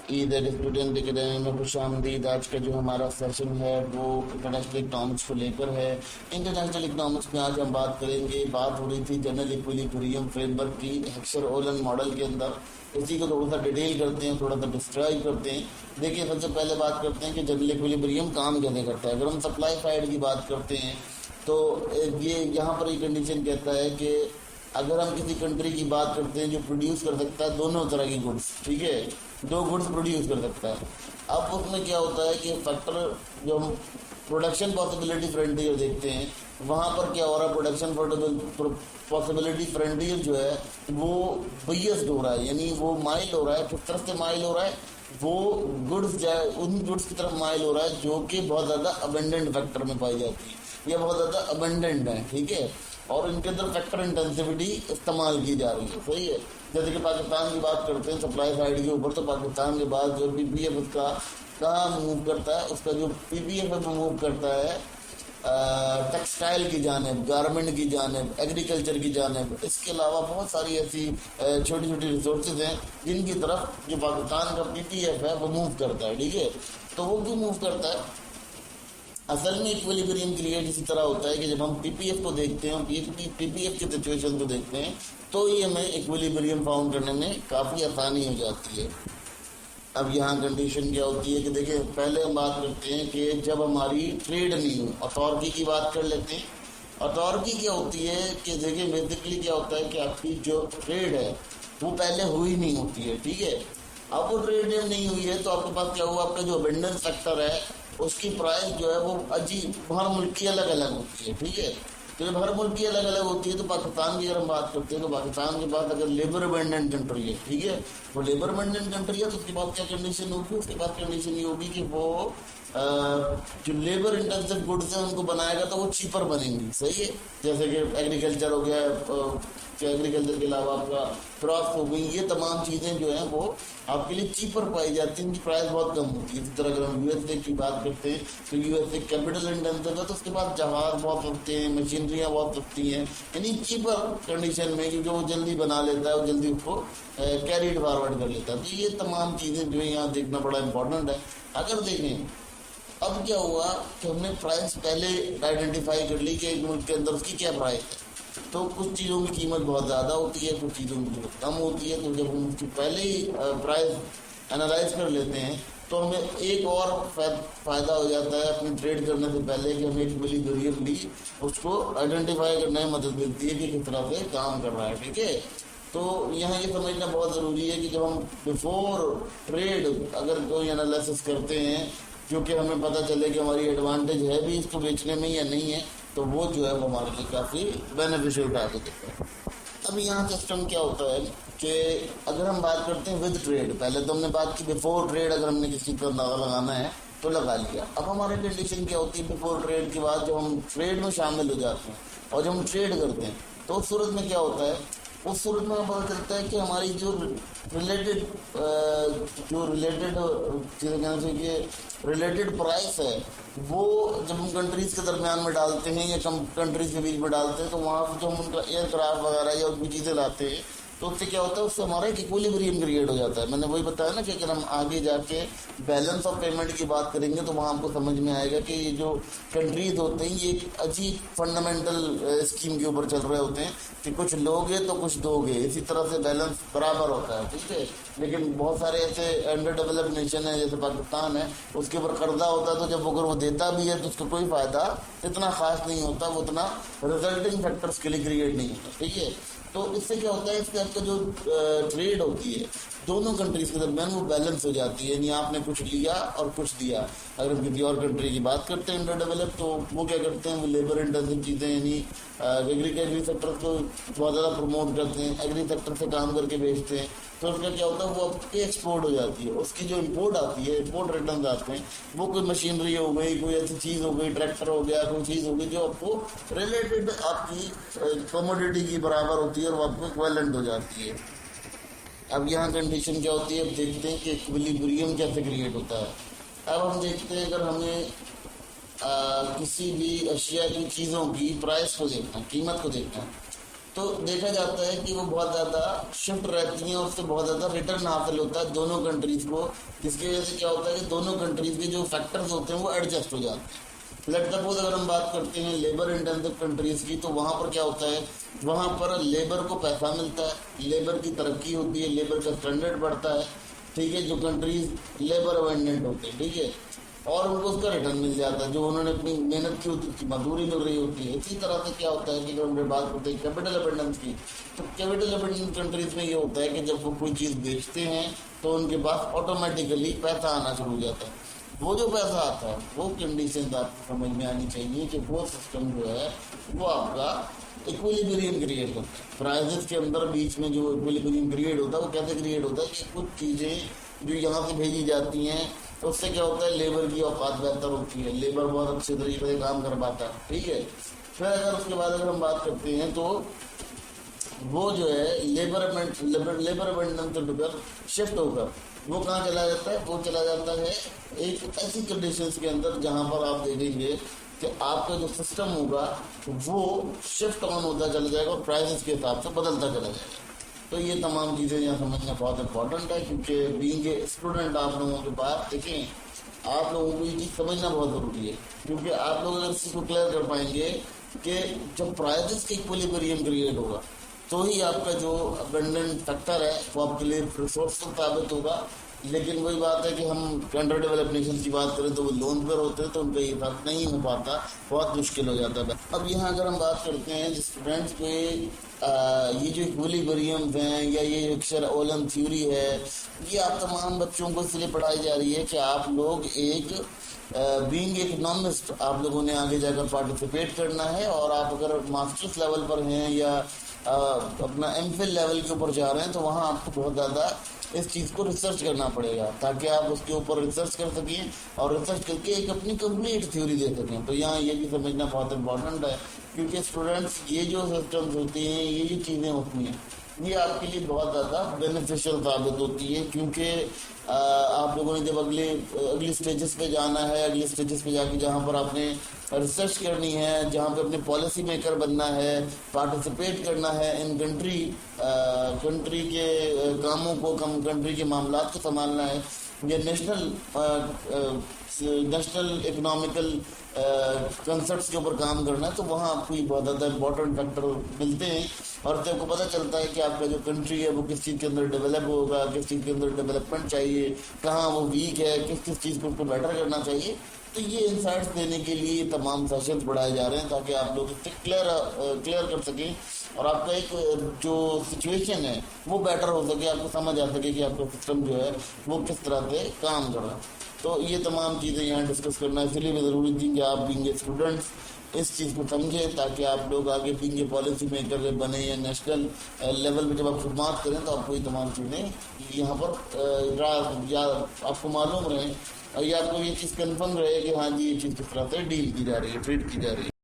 Eid student academy में खुश आमदीद। आज का जो हमारा सेशन है वो इंटरनेशनल इकनॉमिक्स को लेकर है। इंटरनेशनल इकनॉमिक्स में आज हम बात करेंगे। बात हो रही थी जनरल इक्विलिब्रियम फ्रेमवर्क की हेक्सर-ओलन मॉडल के अंदर। इसी को थोड़ा सा डिटेल करते हैं, थोड़ा सा डिस्क्राइब करते हैं। देखिए, सबसे पहले बात करते हैं कि जनरल इक्विलिब्रियम काम कैसे करता है। अगर हम सप्लाई साइड की बात करते हैं तो ये यहाँ पर एक कंडीशन कहता है कि अगर हम किसी कंट्री की बात करते हैं जो प्रोड्यूस कर सकता है दोनों तरह की गुड्स, ठीक है, दो गुड्स प्रोड्यूस कर सकता है। अब उसमें क्या होता है कि फैक्टर जो हम प्रोडक्शन पॉसिबिलिटी फ्रंटियर देखते हैं, वहाँ पर क्या हो रहा है, प्रोडक्शन पॉसिबिलिटी फ्रंटियर जो है वो बियस्ड हो रहा है, यानी वो माइल हो रहा है। किस तरफ से माइल हो रहा है, वो गुड्स जाए उन गुड्स की तरफ माइल हो रहा है जो कि बहुत ज़्यादा अबेंडेंट फैक्टर में पाई जाती है या बहुत ज़्यादा अबेंडेंट है, ठीक है, और इनके अंदर फैक्टर इंटेंसिविटी इस्तेमाल की जा रही है, सही है। जैसे कि पाकिस्तान की बात करते हैं सप्लाई साइड के ऊपर, तो पाकिस्तान के बाद जो पीपीएफ उसका कहाँ मूव करता है, उसका जो पीपीएफ है वो मूव करता है टेक्सटाइल की जानिब, गारमेंट की जानिब, एग्रीकल्चर की जानिब। इसके अलावा बहुत सारी ऐसी छोटी छोटी रिसोर्सेज हैं जिनकी तरफ जो पाकिस्तान का पीपीएफ है वो मूव करता है, ठीक है। तो वो क्यों मूव करता है, असल में इक्विलिब्रियम क्रिएट इसी तरह होता है कि जब हम पीपीएफ को देखते हैं, पीपीएफ की सिचुएशन को देखते हैं, तो ये हमें इक्विलिब्रियम फाउंड करने में काफ़ी आसानी हो जाती है। अब यहाँ कंडीशन क्या होती है कि देखिए, पहले हम बात करते हैं कि जब हमारी ट्रेड नहीं हो, अथॉरिटी की बात कर लेते हैं। अथॉरिटी क्या होती है कि देखिए, बेसिकली क्या होता है कि आपकी जो ट्रेड है वो पहले हुई नहीं होती है, ठीक है। अब वो ट्रेड नहीं हुई है तो आपके पास क्या हुआ, आपका जो अबेंडेंस फैक्टर है उसकी प्राइस जो है वो अजीब हर मुल्क की अलग अलग होती है, ठीक है। तो जब हर मुल्क की अलग अलग होती है तो पाकिस्तान की अगर हम बात करते हैं तो पाकिस्तान के पास अगर लेबर अबेंडेंट कंट्री है, ठीक है, वो लेबर अबेंडेंट कंट्री है, तो उसके बाद क्या कंडीशन होगी, उसके बाद कंडीशन ये होगी कि वो जो लेबर इंटेंसिव गुड्स हैं उनको बनाएगा तो वो चीपर बनेंगी, सही है। जैसे कि एग्रीकल्चर हो गया, एग्रीकल्चर के अलावा आपका क्रॉप हो गई, ये तमाम चीज़ें जो हैं वो आपके लिए चीपर पाई जाती हैं, इनकी प्राइस बहुत कम होती है। इसी तरह अगर हम यूएसए की बात करते हैं तो यूएसए कैपिटल इंटेंसिव है, तो उसके पास जहाज बहुत सस्ते हैं, मशीनरियाँ बहुत सस्ती हैं, यानी चीपर कंडीशन में, क्योंकि वो जल्दी बना लेता है, वो जल्दी उसको कैरीड फॉरवर्ड कर लेता है। तो ये तमाम चीज़ें जो है यहाँ देखना बड़ा इंपॉर्टेंट है। अगर देखें अब क्या हुआ कि हमने प्राइस पहले आइडेंटिफाई कर ली कि एक मुल्क के अंदर उसकी क्या प्राइस है, तो कुछ चीज़ों की कीमत बहुत ज़्यादा होती है, कुछ चीज़ों की कीमत कम होती है। तो जब हम उसकी पहले ही प्राइस एनालाइज कर लेते हैं तो हमें एक और फ़ायदा हो जाता है अपनी ट्रेड करने से पहले कि हमें इक्विलिब्रियम भी उसको आइडेंटिफाई करने में मदद मिलती है कि किस तरह से काम कर रहा है, ठीक है। तो यहाँ ये समझना बहुत ज़रूरी है कि जब हम बिफोर ट्रेड अगर कोई एनालिसिस करते हैं जो कि हमें पता चले कि हमारी एडवांटेज है भी इसको बेचने में या नहीं है, तो वो जो है वो हमारे लिए काफ़ी बेनिफिशियल उठा के देता है। अब यहाँ सिस्टम क्या होता है कि अगर हम बात करते हैं विद ट्रेड, पहले तो हमने बात की बिफोर ट्रेड, अगर हमने किसी को अंदाजा लगाना है तो लगा लिया। अब हमारी कंडीशन क्या होती है बिफोर ट्रेड के बाद, जब हम ट्रेड में शामिल हो जाते हैं और जब हम ट्रेड करते हैं तो उस सूरत में क्या होता है, उस सूरत में पता चलता है कि हमारी जो रिलेटेड चीज़ें कहना चाहिए रिलेटेड प्राइस है, वो जब हम कंट्रीज़ के दरमियान में डालते हैं या कंट्रीज़ के बीच में डालते हैं, तो वहाँ से जो हम उनका एयरक्राफ्ट वगैरह या उनकी चीज़ें लाते हैं तो उससे क्या होता है, उससे हमारा एक इक्विलिब्रियम क्रिएट हो जाता है। मैंने वही बताया ना कि अगर हम आगे जाके बैलेंस ऑफ पेमेंट की बात करेंगे तो वहाँ आपको समझ में आएगा कि ये जो कंट्रीज होते हैं ये एक अजीब फंडामेंटल स्कीम के ऊपर चल रहे होते हैं कि कुछ लोगे तो कुछ दोगे, इसी तरह से बैलेंस बराबर होता है, ठीक है। लेकिन बहुत सारे ऐसे अंडर डेवलप्ड नेशन है जैसे पाकिस्तान है, उसके ऊपर कर्जा होता है, तो जब अगर वो देता भी है तो उसका कोई फ़ायदा इतना खास नहीं होता, वो उतना रिजल्टिंग फैक्टर्स के लिए क्रिएट नहीं होता, ठीक है। तो इससे क्या होता है, इससे आपका जो ट्रेड होती है दोनों कंट्रीज के दरमियान वो बैलेंस हो जाती है, यानी आपने कुछ लिया और कुछ दिया। अगर हम किसी और कंट्री की बात करते हैं अंडर डेवलप, तो वो क्या करते हैं, वो लेबर इंटेंसिव चीज़ें यानी एग्री सेक्टर को बहुत ज़्यादा प्रमोट करते हैं, एग्री सेक्टर से काम करके बेचते हैं, तो उसका क्या होता है वो आपकी एक्सपोर्ट हो जाती है। उसकी जो इम्पोर्ट आती है, इम्पोर्ट रिटर्न आते हैं, वो कोई मशीनरी हो गई, कोई ऐसी चीज़ हो गई, ट्रैक्टर हो गया, कोई चीज़ हो गई जो आपको रिलेटेड आपकी कमोडिटी की बराबर होती है और वो आपको इक्विवेलेंट हो जाती है। अब यहाँ कंडीशन क्या होती है, अब देखते हैं कि इक्विलिब्रियम कैसे क्रिएट होता है। अब हम देखते हैं अगर हमें किसी भी अशिया की चीज़ों की प्राइस को देखना है, कीमत को देखना है, तो देखा जाता है कि वो बहुत ज़्यादा शिफ्ट रहती हैं और उससे बहुत ज़्यादा रिटर्न हासिल होता है दोनों कंट्रीज़ को, जिसकी वजह से क्या होता है कि दोनों कंट्रीज़ के जो फैक्टर्स होते हैं वो एडजस्ट हो जाते हैं। लेट सपोज अगर हम बात करते हैं लेबर इंटेंसिव कंट्रीज़ की, तो वहाँ पर क्या होता है, वहाँ पर लेबर को पैसा मिलता है, लेबर की तरक्की होती है, लेबर का स्टैंडर्ड बढ़ता है, ठीक है, जो कंट्रीज लेबर अबेंडेंट होते हैं, ठीक है, और उनको उसका रिटर्न मिल जाता है, जो उन्होंने अपनी मेहनत की होती है उसकी मजदूरी मिल रही होती है। इसी तरह से क्या होता है कि जब हम बात करते हैं कैपिटल अबेंडेंस की, तो कैपिटल अबेंडेंस कंट्रीज में ये होता है कि जब वो कोई चीज़ बेचते हैं तो उनके पास ऑटोमेटिकली पैसा आना शुरू हो जाता है। वो जो पैसा आता है वो कंडीशन आपको समझ में आनी चाहिए कि वो सिस्टम जो है वो आपका इक्विलिब्रियम क्रिएट होता है। प्राइजेस के अंदर बीच में जो इक्विलिब्रियम क्रिएट होता है वो कैसे क्रिएट होता है कि कुछ चीज़ें जो यहाँ से भेजी जाती हैं तो उससे क्या होता है, लेबर की औकात बेहतर होती है, लेबर बहुत अच्छे तरीके से काम कर पाता है, ठीक है। फिर अगर उसके बाद अगर हम बात करते हैं तो वो जो है लेबर अबेंडेंस से होकर शिफ्ट होकर वो कहाँ चला जाता है, वो चला जाता है एक ऐसी कंडीशंस के अंदर जहाँ पर आप देखेंगे कि आपका जो सिस्टम होगा वो शिफ्ट ऑन होता चला जाएगा और प्राइसेस के हिसाब से बदलता चला जाएगा। तो ये तमाम चीज़ें यहाँ समझना बहुत इंपॉर्टेंट है, क्योंकि बीइंग ए स्टूडेंट आप लोगों के पास देखें, आप लोगों को ये चीज़ समझना बहुत ज़रूरी है, क्योंकि आप लोग अगर इसी को क्लियर कर पाएंगे कि जब प्राइसेस का इक्विलिब्रियम क्रिएट होगा तो ही आपका जो अबेंडेंट फैक्टर है वो आपके लिए रिसोर्सफुल साबित होगा। लेकिन वही बात है कि हम अंडर डेवलप्ड नेशन की बात करें तो वो लोन पर होते हैं, तो उनका ये फर्क नहीं हो पाता, बहुत मुश्किल हो जाता है। अब यहाँ अगर हम बात करते हैं स्टूडेंट्स पे ये जो इक्विलिब्रियम हैं या ये ओलन थ्योरी है, ये आप तमाम बच्चों को इसलिए पढ़ाई जा रही है कि आप लोग एक बीइंग इकोनॉमिस्ट आप लोगों ने आगे जाकर पार्टिसिपेट करना है, और आप अगर मास्टर्स लेवल पर हैं या अपना एमफिल लेवल के ऊपर जा रहे हैं तो वहाँ आपको बहुत ज़्यादा इस चीज़ को रिसर्च करना पड़ेगा ताकि आप उसके ऊपर रिसर्च कर सकें और रिसर्च करके एक अपनी कंप्लीट थ्योरी दे सकें। तो यहाँ ये भी समझना बहुत इम्पोर्टेंट है, क्योंकि स्टूडेंट्स ये जो सिस्टम्स होती हैं, ये जो चीज़ें होती हैं, ये आपके लिए बहुत ज़्यादा बेनिफिशियल साबित होती है, क्योंकि आप लोगों ने जब अगली स्टेजेस पे जाना है, अगली स्टेजेस पे जाके जहाँ पर आपने रिसर्च करनी है, जहाँ पे अपने पॉलिसी मेकर बनना है, पार्टिसिपेट करना है इन कंट्री के कामों को, कंट्री के मामलात को संभालना है, या नेशनल इकोनॉमिकल कंसेप्ट्स के ऊपर काम करना है, तो वहाँ आपको बहुत ज़्यादा इंपॉर्टेंट फैक्टर मिलते हैं और तो आपको पता चलता है कि आपका जो कंट्री है वो किस चीज़ के अंदर डेवलप होगा, किस चीज़ के अंदर डेवलपमेंट चाहिए, कहाँ वो वीक है, किस चीज़ को उसको बेटर करना चाहिए। तो ये इंसाइट्स देने के लिए तमाम सेशंस बढ़ाए जा रहे हैं ताकि आप लोग इससे क्लियर कर सकें और आपका एक जो सिचुएशन है वो बेटर हो सके, आपको समझ आ सके कि आपका सिस्टम जो है वो किस तरह से काम कर रहा है। तो ये तमाम चीज़ें यहाँ डिस्कस करना इसलिए भी ज़रूरी थी कि आप बीइंग स्टूडेंट्स इस चीज़ को समझें ताकि आप लोग आगे बीइंग पॉलिसी मेकर बने या नेशनल लेवल पे जब आप शुरुआत करें तो आपको ये तमाम चीज़ें यहाँ पर या आपको मालूम रहे और या आपको ये चीज़ कन्फर्म रहे कि हाँ जी ये चीज़ किस तरह से डील की जा रही है, ट्रीट की जा रही है।